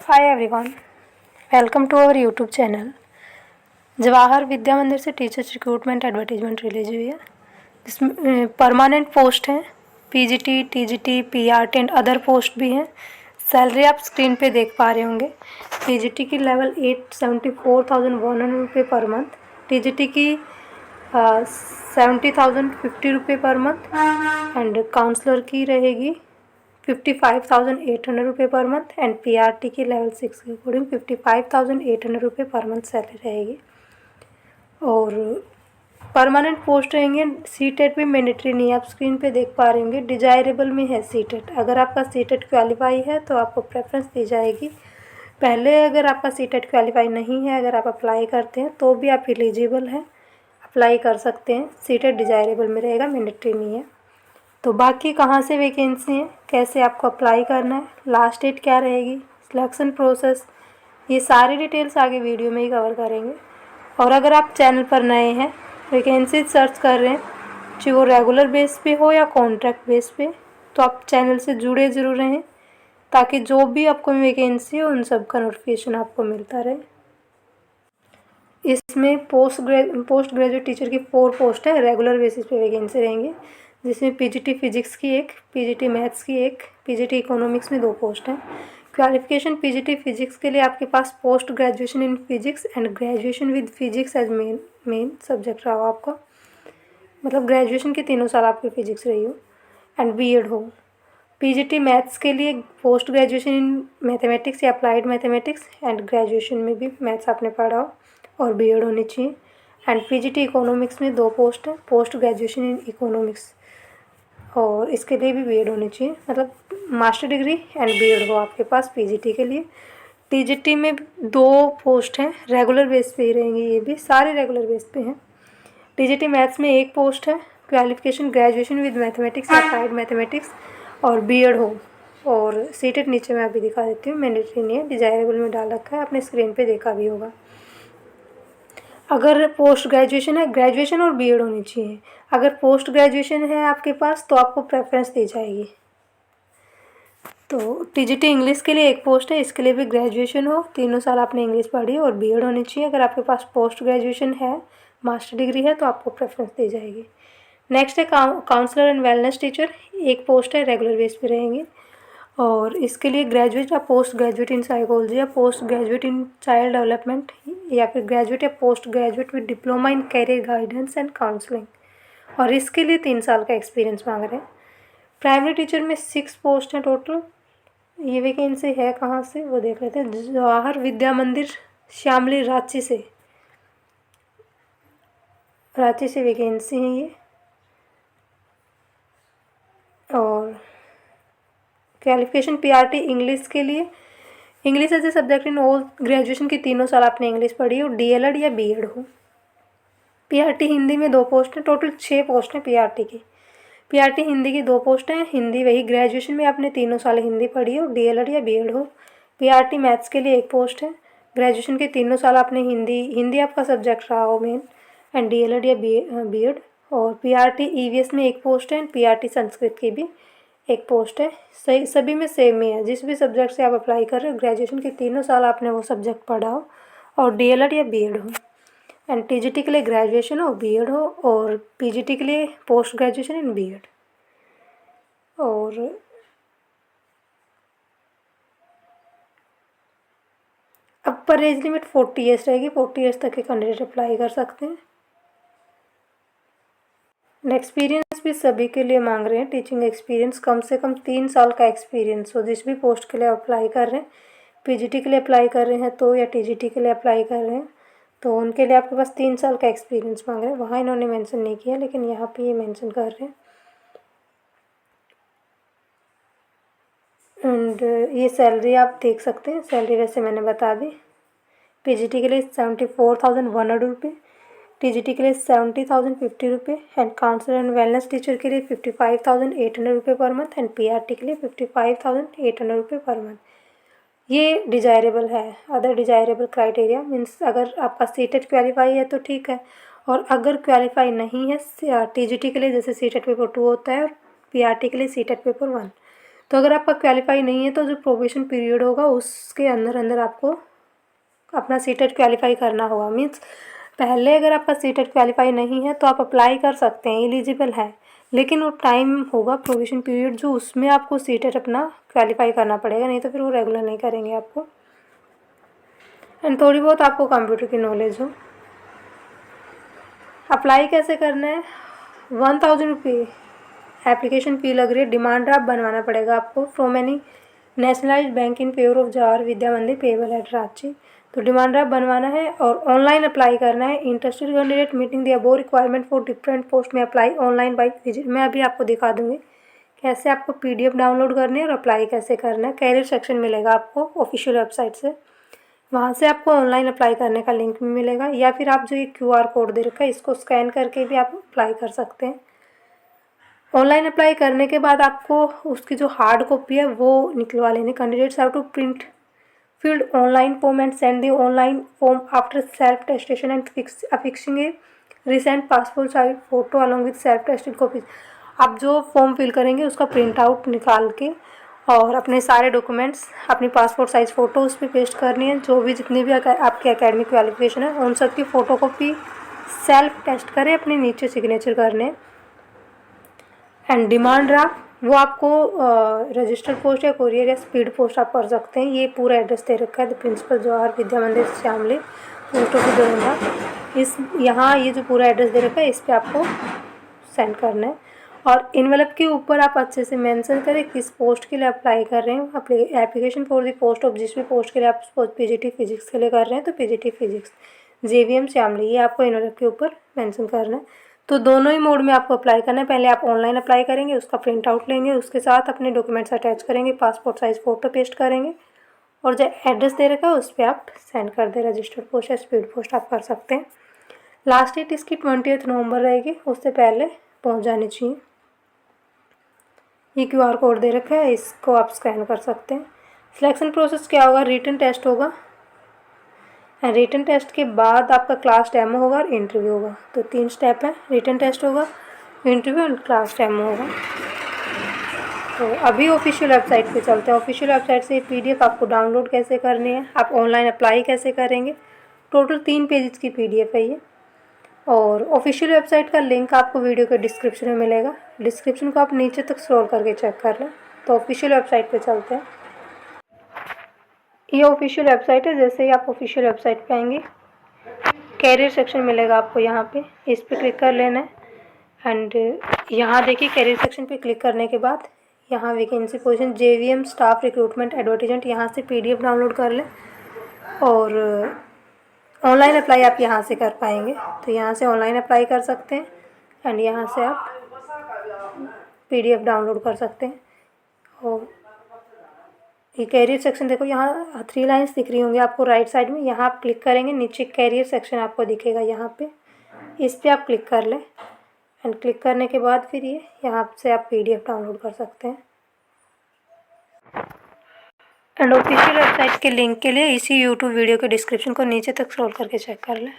Hi everyone, welcome to our YouTube channel. Jawahar Vidya Mandir से teachers recruitment advertisement release हुई है जिसमें परमानेंट पोस्ट हैं, PGT, TGT, PRT and other post भी हैं। सैलरी आप स्क्रीन पे देख पा रहे होंगे। पीजीटी की लेवल 874,100 रुपये पर मंथ, टीजीटी की 70,050 रुपये पर मंथ एंड काउंसलर की रहेगी 55,800 रुपये पर मंथ एंड पीआरटी की लेवल 6 के अकॉर्डिंग 55,800 रुपये पर मंथ सैलरी रहेगी। और परमानेंट पोस्ट रहेंगे। सीटेट भी मैंडेटरी नहीं है, आप स्क्रीन पे देख पा रहे होंगे। डिजायरेबल में है सीटेट। अगर आपका सीटेट क्वालिफाई है तो आपको प्रेफरेंस दी जाएगी। पहले अगर आपका सीटेट क्वालिफाई नहीं है, अगर आप अप्लाई करते हैं तो भी आप एलिजिबल हैं, अप्लाई कर सकते हैं। सीटेट डिजायरेबल में रहेगा, मैंडेटरी नहीं है। तो बाकी कहाँ से वैकेंसी है, कैसे आपको अप्लाई करना है, लास्ट डेट क्या रहेगी, सिलेक्शन प्रोसेस, ये सारी डिटेल्स आगे वीडियो में ही कवर करेंगे। और अगर आप चैनल पर नए हैं, वैकेंसी सर्च कर रहे हैं, चाहे वो रेगुलर बेस पे हो या कॉन्ट्रैक्ट बेस पे, तो आप चैनल से जुड़े ज़रूर रहें ताकि जो भी आपको वैकेंसी हो उन सब का नोटिफिकेशन आपको मिलता रहे। इसमें पोस्ट ग्रेजुएट टीचर की 4 पोस्ट है, रेगुलर बेसिस पे वैकेंसी रहेंगी, जिसमें पीजीटी फिजिक्स की 1, पीजीटी मैथ्स की 1, पीजीटी इकोनॉमिक्स में 2 पोस्ट हैं। क्वालिफिकेशन पीजीटी फिजिक्स के लिए आपके पास post graduation in physics and graduation with physics as main subject रहा हो आपका, मतलब ग्रेजुएशन के 3 साल आपकी फिजिक्स रही हो एंड बीएड हो। पीजीटी मैथ्स के लिए पोस्ट ग्रेजुएशन इन मैथमेटिक्स या अप्लाइड मैथमेटिक्स एंड ग्रेजुएशन में भी मैथ्स आपने पढ़ा हो और बीएड होनी चाहिए। एंड पीजीटी इकोनॉमिक्स में 2 पोस्ट हैं, पोस्ट ग्रेजुएशन इन इकोनॉमिक्स, और इसके लिए भी बीएड होनी चाहिए, मतलब मास्टर डिग्री एंड बीएड हो आपके पास पीजीटी के लिए। टीजीटी में 2 पोस्ट हैं, रेगुलर बेस पे ही रहेंगी, ये भी सारे रेगुलर बेस पे हैं। टीजीटी मैथ्स में 1 पोस्ट है, क्वालिफिकेशन ग्रेजुएशन विद मैथमेटिक्स या अप्लाइड मैथमेटिक्स और बीएड हो। और सीटेट नीचे मैं अभी दिखा देती हूँ, मैंडेटरी नहीं है, डिजायरेबल में डाल रखा है, आपने स्क्रीन पे देखा भी होगा। अगर पोस्ट ग्रेजुएशन है, ग्रेजुएशन और बीएड होनी चाहिए। अगर पोस्ट ग्रेजुएशन है आपके पास तो आपको प्रेफरेंस दी जाएगी। तो टीजीटी इंग्लिश के लिए 1 पोस्ट है, इसके लिए भी ग्रेजुएशन हो, 3 साल आपने इंग्लिश पढ़ी और बीएड होनी चाहिए। अगर आपके पास पोस्ट ग्रेजुएशन है, मास्टर डिग्री है, तो आपको प्रेफरेंस दी जाएगी। नेक्स्ट है counsellor and wellness teacher, 1 post है, रेगुलर बेस पे रहेंगे। और इसके लिए ग्रेजुएट या पोस्ट ग्रेजुएट इन साइकोलॉजी या post graduate in child development या फिर ग्रेजुएट या post graduate with diploma in career guidance and counselling, और इसके लिए 3 साल का एक्सपीरियंस मांग रहे हैं। प्राइमरी टीचर में 6 पोस्ट हैं टोटल। ये वैकेंसी है कहाँ से वो देख लेते हैं। जवाहर विद्या मंदिर श्यामली रांची से वैकेंसी है ये। और क्वालिफिकेशन पीआरटी इंग्लिश के लिए, English as a subject in all, graduation की 3 साल आपने इंग्लिश पढ़ी हो, डीएलएड या बीएड हो। पीआरटी हिंदी में 2 पोस्ट हैं, टोटल 6 पोस्ट हैं पीआरटी की। पीआरटी हिंदी की 2 पोस्ट हैं, हिंदी वही ग्रेजुएशन में आपने 3 साल हिंदी पढ़ी हो, डीएलएड या बीएड हो। पीआरटी मैथ्स के लिए 1 पोस्ट है, ग्रेजुएशन के 3 साल आपने हिंदी आपका सब्जेक्ट रहा हो मेन एंड डीएलएड या बीएड। और पीआरटी ईवीएस में 1 पोस्ट है, पीआरटी संस्कृत की भी 1 पोस्ट है। सही, सभी में सेम ही है। जिस भी सब्जेक्ट से आप अप्लाई कर रहे हो, ग्रेजुएशन के 3 साल आपने वो सब्जेक्ट पढ़ा हो और डीएलएड या बीएड हो। एंड टीजीटी के लिए ग्रेजुएशन हो, बीएड हो, और पीजीटी के लिए पोस्ट ग्रेजुएशन इन बीएड। और अपर एज लिमिट 40 ईयर्स रहेगी, 40 ईयर्स तक के कैंडिडेट अप्लाई कर सकते हैं। एक्सपीरियंस भी सभी के लिए मांग रहे हैं, टीचिंग एक्सपीरियंस कम से कम 3 साल का एक्सपीरियंस हो, जिस भी पोस्ट के लिए अप्लाई कर रहे हैं। पीजीटी के लिए अप्लाई कर रहे हैं तो, या टीजीटी के लिए अप्लाई कर रहे हैं तो उनके लिए आपके पास 3 साल का एक्सपीरियंस मांग रहे हैं। वहाँ इन्होंने मेंशन नहीं किया, लेकिन यहाँ पे ये मेंशन कर रहे हैं। एंड ये सैलरी आप देख सकते हैं, सैलरी वैसे मैंने बता दी। पीजीटी के लिए 74,100 रुपये, टीजीटी के लिए 70,050 रुपये and counsellor and wellness teacher के लिए 55,800 रुपये पर मंथ एंड पीआरटी के लिए 55,800 रुपये पर मंथ। ये डिजायरेबल है। अदर डिजायरेबल क्राइटेरिया मीन्स अगर आपका सीटेट क्वालिफाई है तो ठीक है, और अगर क्वालिफाई नहीं है टीजीटी के लिए जैसे सीटेट पेपर 2 होता है और पीआरटी के लिए सीटेट पेपर 1, तो अगर आपका क्वालिफाई नहीं है तो जो प्रोबेशन पीरियड होगा उसके अंदर अंदर आपको अपना सीटेट क्वालिफाई करना होगा। मीन्स पहले अगर आपका सीटेट क्वालिफाई नहीं है तो आप अप्लाई कर सकते हैं, एलिजिबल है, लेकिन वो टाइम होगा प्रोबेशन पीरियड जो उसमें आपको सीटेट अपना क्वालिफाई करना पड़ेगा, नहीं तो फिर वो रेगुलर नहीं करेंगे आपको। एंड थोड़ी बहुत आपको कंप्यूटर की नॉलेज हो। अप्लाई कैसे करना है, 1000 रुपये एप्लीकेशन फ़ी लग रही है। डिमांड ड्राफ्ट बनवाना पड़ेगा आपको from any nationalised bank in favour of Jawahar Vidya Mandir payable eight Ranchi. तो डिमांड ड्राफ्ट बनवाना है और ऑनलाइन अप्लाई करना है। Interested candidate meeting the above requirement for different post में अप्लाई ऑनलाइन बाई विजिट। मैं अभी आपको दिखा दूँगी कैसे आपको PDF डाउनलोड करनी है और अप्लाई कैसे करना है। कैरियर सेक्शन मिलेगा आपको ऑफिशियल वेबसाइट से, वहाँ से आपको ऑनलाइन अप्लाई करने का लिंक भी मिलेगा, या फिर आप जो ये QR कोड दे रखा है इसको स्कैन करके भी आप अप्लाई कर सकते हैं। ऑनलाइन अप्लाई करने के बाद आपको उसकी जो हार्ड कॉपी है वो निकलवा लेनी। Candidates have to print filled online form and send the online form after self attestation and affixing a recent passport size photo along with self attested copies। आप जो फॉर्म फिल करेंगे उसका print out निकाल के और अपने सारे documents, अपनी पासपोर्ट साइज़ फ़ोटो उस पर पेस्ट करनी है। जो भी जितनी भी आपकी एकेडमिक क्वालिफिकेशन है उन सब की फ़ोटो कॉपी सेल्फ टेस्ट करें, अपने नीचे सिग्नेचर करने। एंड डिमांड ड्राफ्ट वो आपको रजिस्टर्ड पोस्ट या कोरियर या स्पीड पोस्ट आप कर सकते हैं। ये पूरा एड्रेस दे रखा है, द प्रिंसिपल जवाहर विद्या मंदिर शामली, पोस्ट ऑफिस दोरंदा। इस यहाँ ये जो पूरा एड्रेस दे रखा है इस पर आपको सेंड करना है। और इनवेलप के ऊपर आप अच्छे से मेंशन करें किस पोस्ट के लिए अप्लाई कर रहे हैं। Application for the post of जिस भी पोस्ट के लिए आप PGT फिजिक्स के लिए कर रहे हैं तो PGT फिजिक्स JVM शामली, ये आपको इनवेलप के ऊपर मेंशन करना है। तो दोनों ही मोड में आपको अप्लाई करना है। पहले आप ऑनलाइन अप्लाई करेंगे, उसका प्रिंट आउट लेंगे, उसके साथ अपने डॉक्यूमेंट्स अटैच करेंगे, पासपोर्ट साइज़ फ़ोटो पेस्ट करेंगे और जो एड्रेस दे रखा है उस पर आप सेंड कर दें। रजिस्टर्ड पोस्ट या स्पीड पोस्ट आप कर सकते हैं। लास्ट डेट इसकी 20 नवंबर रहेगी, उससे पहले पहुंच जानी चाहिए। ये QR कोड दे रखा है, इसको आप स्कैन कर सकते हैं। सिलेक्शन प्रोसेस क्या होगा, रिटन टेस्ट होगा, रिटन टेस्ट के बाद आपका क्लास डेमो होगा और इंटरव्यू होगा। तो 3 स्टेप है, रिटन टेस्ट होगा, इंटरव्यू एंड क्लास डेमो होगा। तो अभी ऑफिशियल वेबसाइट पे चलते हैं। ऑफिशियल वेबसाइट से PDF आपको डाउनलोड कैसे करनी है, आप ऑनलाइन अप्लाई कैसे करेंगे। टोटल 3 पेजेस की PDF है ये। और ऑफिशियल वेबसाइट का लिंक आपको वीडियो के डिस्क्रिप्शन में मिलेगा। डिस्क्रिप्शन को आप नीचे तक स्क्रॉल करके चेक कर लें। तो ऑफिशियल वेबसाइट पे चलते हैं। ये ऑफिशियल वेबसाइट है। जैसे ही आप ऑफिशियल वेबसाइट पे आएंगे कैरियर सेक्शन मिलेगा आपको, यहाँ पे इस पर क्लिक कर लेना है। एंड यहाँ देखिए कैरियर सेक्शन पे क्लिक करने के बाद यहाँ vacancy position JVM staff recruitment advertisement, यहाँ से PDF डाउनलोड कर लें और ऑनलाइन अप्लाई आप यहाँ से कर पाएंगे। तो यहाँ से ऑनलाइन अप्लाई कर सकते हैं एंड यहाँ से आप PDF डाउनलोड कर सकते हैं। और ये कैरियर सेक्शन देखो, यहाँ 3 लाइन्स दिख रही होंगी आपको राइट साइड में, यहाँ आप क्लिक करेंगे, नीचे कैरियर सेक्शन आपको दिखेगा, यहाँ पे इस पर आप क्लिक कर लें। एंड क्लिक करने के बाद फिर ये यहाँ से आप PDF डाउनलोड कर सकते हैं। एंड ऑफिशियल वेबसाइट के लिंक के लिए इसी YouTube वीडियो के डिस्क्रिप्शन को नीचे तक स्क्रॉल करके चेक कर लें।